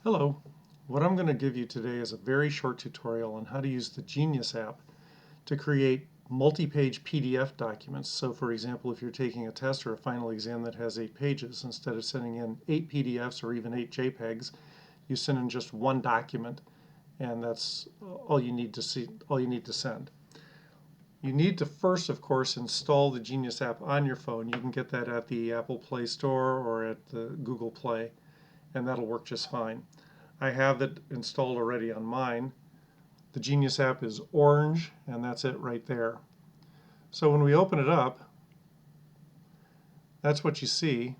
Hello. What I'm going to give you today is a very short tutorial on how to use the Genius app to create multi-page PDF documents. So for example, if you're taking a test or a final exam that has 8 pages, instead of sending in 8 PDFs or even 8 JPEGs, you send in just one document, and that's all you need to send. You need to first, of course, install the Genius app on your phone. You can get that at the Apple Play Store or at the Google Play, and that'll work just fine. I have it installed already on mine. The Genius app is orange, and that's it right there. So when we open it up, that's what you see.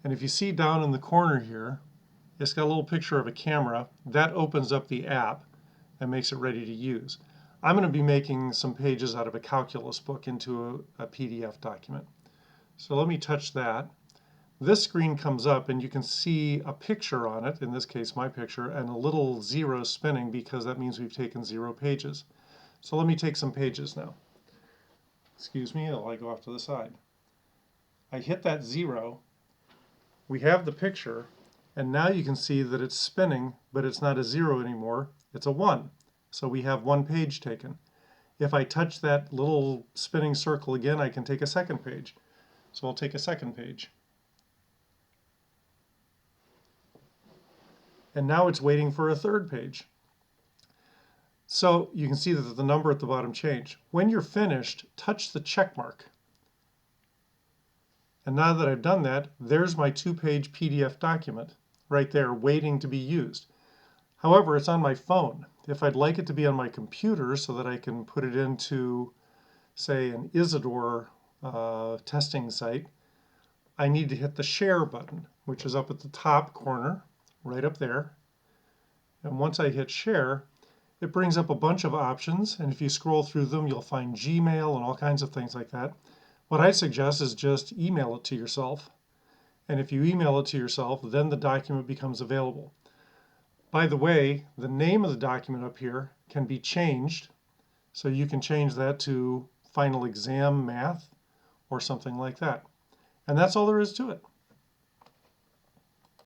And if you see down in the corner here, it's got a little picture of a camera. That opens up the app and makes it ready to use. I'm going to be making some pages out of a calculus book into a PDF document. So let me touch that. This screen comes up and you can see a picture on it, in this case my picture, and a little zero spinning because that means we've taken 0 pages. So let me take some pages now. Excuse me, I go off to the side. I hit that 0, we have the picture, and now you can see that it's spinning, but it's not a 0 anymore, it's a 1. So we have 1 page taken. If I touch that little spinning circle again, I can take a second page. So I'll take a second page. And now it's waiting for a third page. So you can see that the number at the bottom changed. When you're finished, touch the check mark. And now that I've done that, there's my 2-page PDF document right there waiting to be used. However, it's on my phone. If I'd like it to be on my computer so that I can put it into, say, an Isidore testing site, I need to hit the share button, which is up at the top corner, right up there. And once I hit share, it brings up a bunch of options, and if you scroll through them, you'll find Gmail and all kinds of things like that. What I suggest is just email it to yourself. And if you email it to yourself, then the document becomes available. By the way, the name of the document up here can be changed. So you can change that to Final Exam Math or something like that. And that's all there is to it.